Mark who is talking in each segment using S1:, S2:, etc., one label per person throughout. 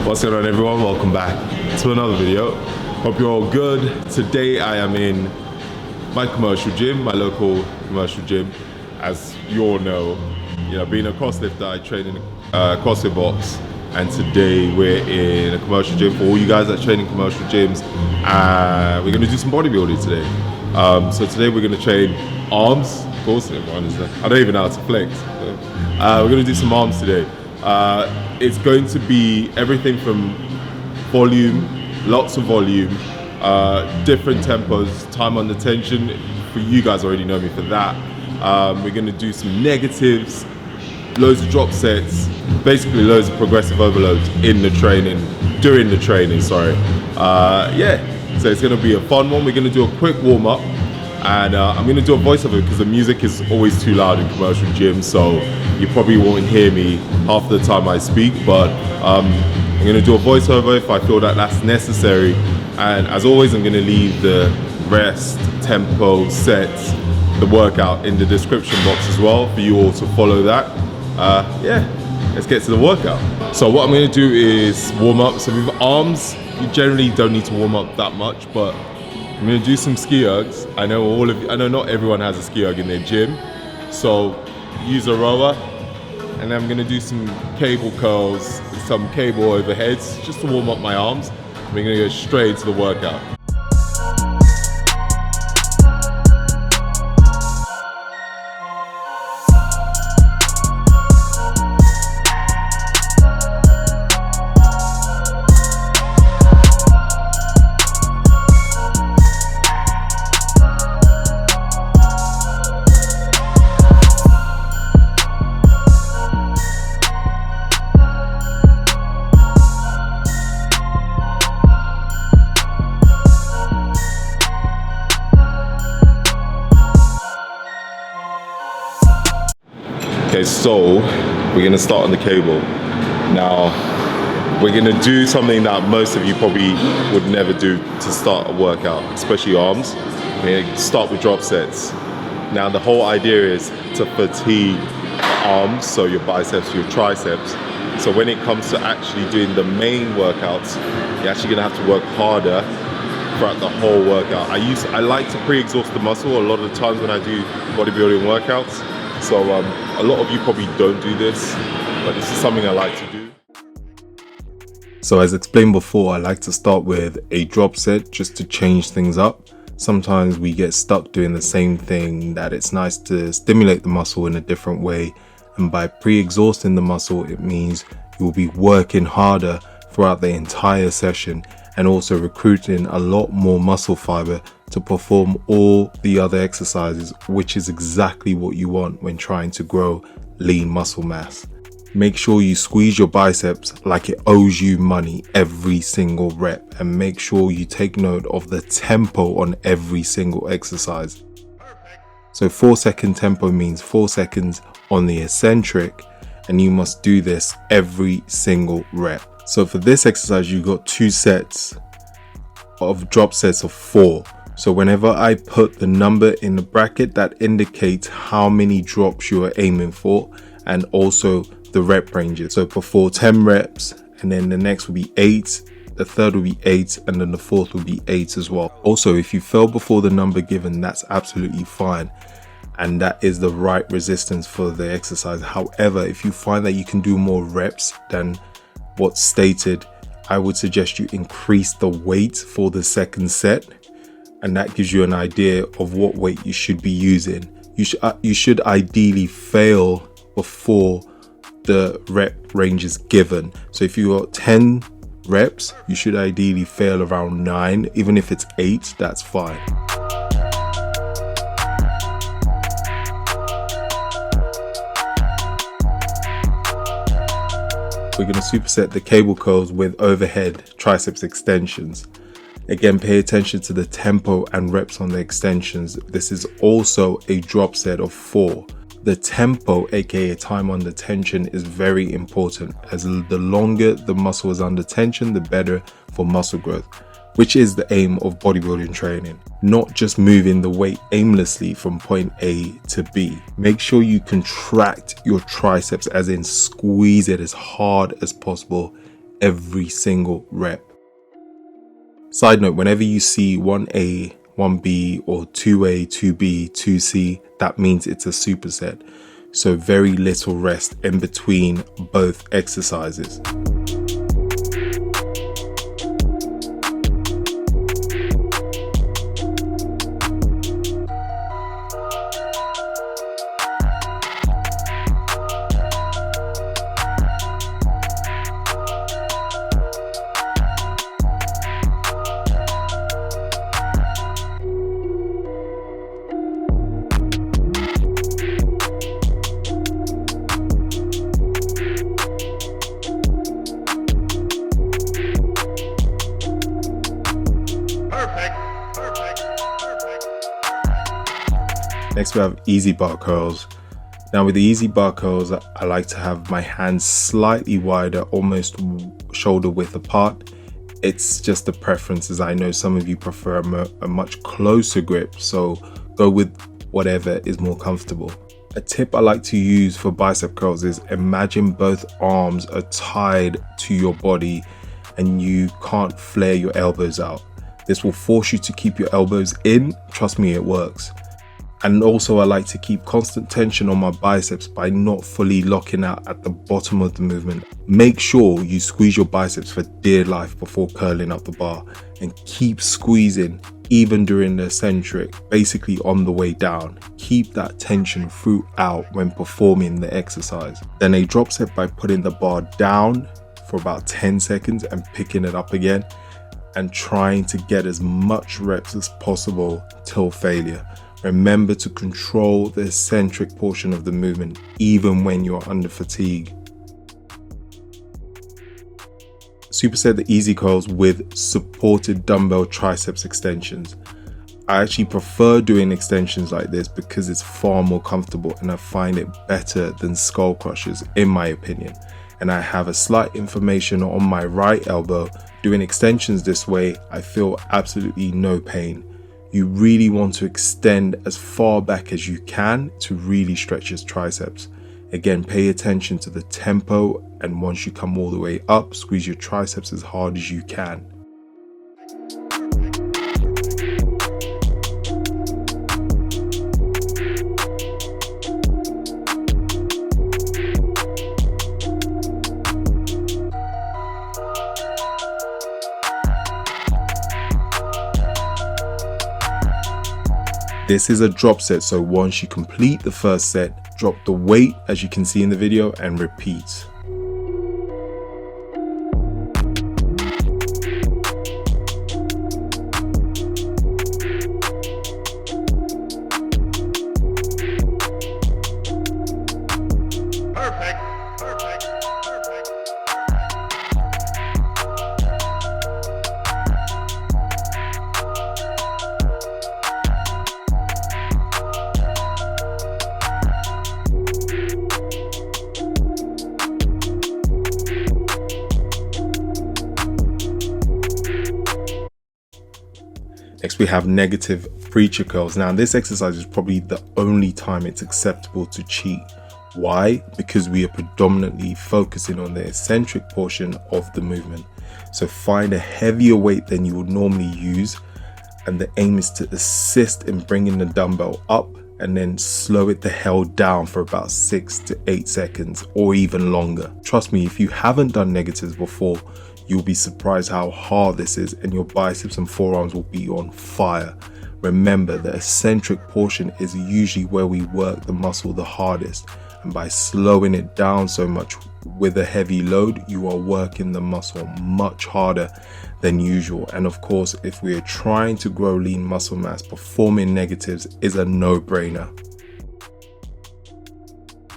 S1: What's going on, everyone? Welcome back to another video. Hope you're all good. Today I am in my commercial gym, my local commercial gym. As you all know, being a CrossLifter, I train in a CrossFit box, and today we're in a commercial gym. For all you guys that train in commercial gyms, we're going to do some bodybuilding today. So today we're going to train arms. Of course, everyone is there. I don't even know how to flex. So. We're going to do some arms today. It's going to be everything from volume, lots of volume, different tempos, time under tension. For you guys already know me for that. We're going to do some negatives, loads of drop sets, basically loads of progressive overloads in the training, during the training, sorry. So it's going to be a fun one. We're going to do a quick warm up, and I'm going to do a voiceover because the music is always too loud in commercial gyms, so you probably won't hear me half the time I speak, but I'm going to do a voiceover if I feel that that's necessary. And as always, I'm going to leave the rest, tempo, sets, the workout in the description box as well for you all to follow that. Let's get to the workout. So what I'm going to do is warm up. So with arms, you generally don't need to warm up that much, but I'm going to do some ski ergs. I know not everyone has a ski erg in their gym, so use a rower, and then I'm going to do some cable curls, some cable overheads, just to warm up my arms. We're going to go straight into the workout. Okay, so we're going to start on the cable. Now, we're going to do something that most of you probably would never do to start a workout, especially arms. We're going to start with drop sets. Now, the whole idea is to fatigue arms, so your biceps, your triceps. So when it comes to actually doing the main workouts, you're actually going to have to work harder throughout the whole workout. I like to pre-exhaust the muscle a lot of the times when I do bodybuilding workouts. So a lot of you probably don't do this, but this is something I like to do. So as explained before, I like to start with a drop set just to change things up. Sometimes we get stuck doing the same thing, that it's nice to stimulate the muscle in a different way. And by pre-exhausting the muscle, it means you will be working harder throughout the entire session and also recruiting a lot more muscle fiber to perform all the other exercises, which is exactly what you want when trying to grow lean muscle mass. Make sure you squeeze your biceps like it owes you money every single rep, and make sure you take note of the tempo on every single exercise. So 4-second tempo means 4 seconds on the eccentric, and you must do this every single rep. So for this exercise, you got 2 sets of drop sets of 4. So whenever I put the number in the bracket, that indicates how many drops you are aiming for, and also the rep ranges. So before 10 reps, and then the next will be 8, the third will be 8, and then the fourth will be 8 as well. Also, if you fell before the number given, that's absolutely fine, and that is the right resistance for the exercise. However, if you find that you can do more reps than what's stated, I would suggest you increase the weight for the second set, and that gives you an idea of what weight you should be using. You should ideally fail before the rep range is given. So if you got 10 reps, you should ideally fail around 9. Even if it's 8, that's fine. We're going to superset the cable curls with overhead triceps extensions. Again, pay attention to the tempo and reps on the extensions. This is also a drop set of 4. The tempo, aka time under tension, is very important, as the longer the muscle is under tension, the better for muscle growth, which is the aim of bodybuilding training. Not just moving the weight aimlessly from point A to B. Make sure you contract your triceps, as in squeeze it as hard as possible every single rep. Side note, whenever you see 1A, 1B or 2A, 2B, 2C, that means it's a superset. So very little rest in between both exercises. Next we have easy bar curls. Now with the easy bar curls, I like to have my hands slightly wider, almost shoulder width apart. It's just a preference, as I know some of you prefer a much closer grip, so go with whatever is more comfortable. A tip I like to use for bicep curls is imagine both arms are tied to your body and you can't flare your elbows out. This will force you to keep your elbows in. Trust me, it works. And also I like to keep constant tension on my biceps by not fully locking out at the bottom of the movement. Make sure you squeeze your biceps for dear life before curling up the bar, and keep squeezing even during the eccentric, basically on the way down. Keep that tension throughout when performing the exercise. Then a drop set by putting the bar down for about 10 seconds and picking it up again and trying to get as much reps as possible till failure. Remember to control the eccentric portion of the movement even when you're under fatigue. Superset the easy curls with supported dumbbell triceps extensions. I actually prefer doing extensions like this because it's far more comfortable and I find it better than skull crushers in my opinion. And I have a slight inflammation on my right elbow. Doing extensions this way, I feel absolutely no pain. You really want to extend as far back as you can to really stretch your triceps. Again, pay attention to the tempo, and once you come all the way up, squeeze your triceps as hard as you can. This is a drop set, so once you complete the first set, drop the weight as you can see in the video and repeat. Next we have negative preacher curls. Now this exercise is probably the only time it's acceptable to cheat. Why? Because we are predominantly focusing on the eccentric portion of the movement. So find a heavier weight than you would normally use, and the aim is to assist in bringing the dumbbell up and then slow it the hell down for about 6 to 8 seconds or even longer. Trust me, if you haven't done negatives before, you'll be surprised how hard this is and your biceps and forearms will be on fire. Remember, the eccentric portion is usually where we work the muscle the hardest, and by slowing it down so much with a heavy load, you are working the muscle much harder than usual. And of course, if we are trying to grow lean muscle mass, performing negatives is a no-brainer.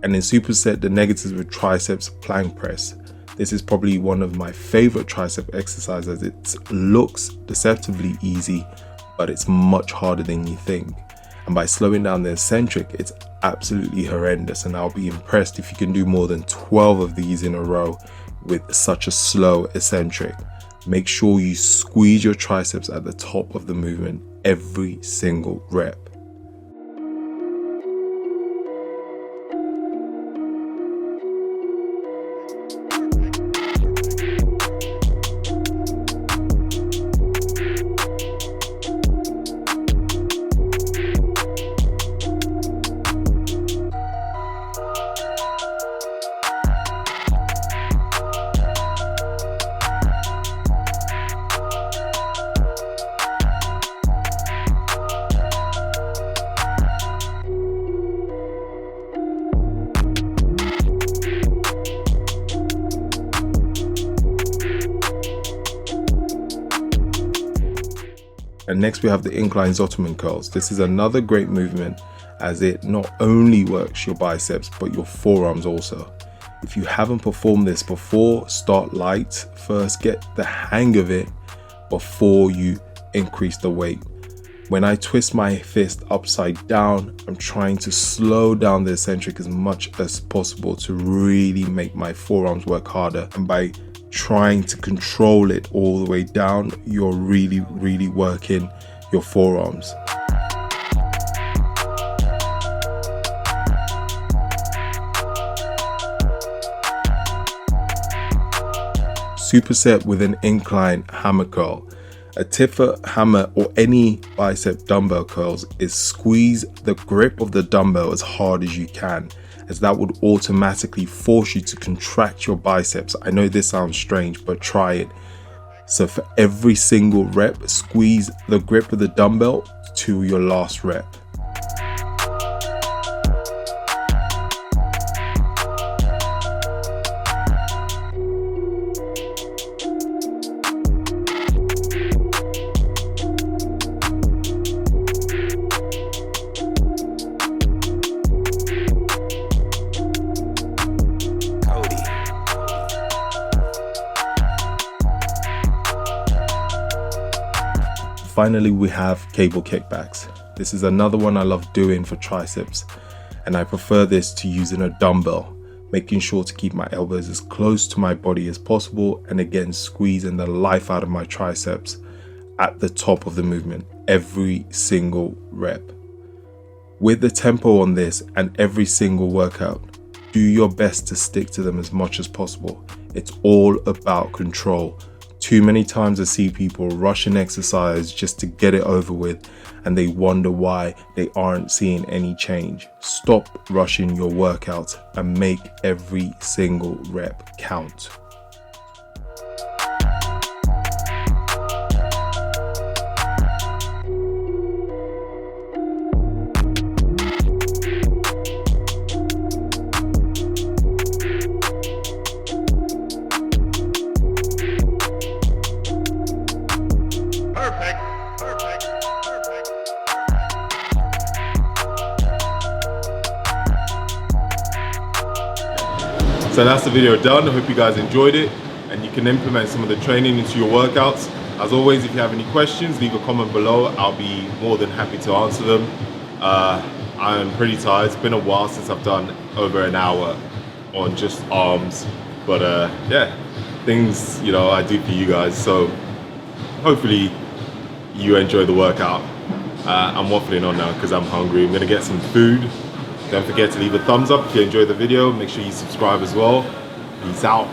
S1: And in superset the negatives with triceps plank press. This is probably one of my favorite tricep exercises. It looks deceptively easy, but it's much harder than you think. And by slowing down the eccentric, it's absolutely horrendous. And I'll be impressed if you can do more than 12 of these in a row with such a slow eccentric. Make sure you squeeze your triceps at the top of the movement every single rep. And next we have the incline ZOTTOMAN curls. This is another great movement as it not only works your biceps but your forearms also. If you haven't performed this before, start light. First get the hang of it before you increase the weight. When I twist my fist upside down, I'm trying to slow down the eccentric as much as possible to really make my forearms work harder. And by trying to control it all the way down, you're really working your forearms. Superset with an incline hammer curl. A tip for hammer or any bicep dumbbell curls is squeeze the grip of the dumbbell as hard as you can, as that would automatically force you to contract your biceps. I know this sounds strange, but try it. So for every single rep, squeeze the grip of the dumbbell to your last rep. Finally, we have cable kickbacks. This is another one I love doing for triceps, and I prefer this to using a dumbbell, making sure to keep my elbows as close to my body as possible, and again squeezing the life out of my triceps at the top of the movement every single rep. With the tempo on this and every single workout, do your best to stick to them as much as possible. It's all about control. Too many times I see people rush an exercise just to get it over with, and they wonder why they aren't seeing any change. Stop rushing your workouts and make every single rep count. So that's the video done. I hope you guys enjoyed it and you can implement some of the training into your workouts. As always, if you have any questions, leave a comment below. I'll be more than happy to answer them. I'm pretty tired. It's been a while since I've done over an hour on just arms. But yeah, things, you know, I do for you guys. So hopefully you enjoy the workout. I'm waffling on now because I'm hungry. I'm gonna get some food. Don't forget to leave a thumbs up if you enjoyed the video. Make sure you subscribe as well. Peace out.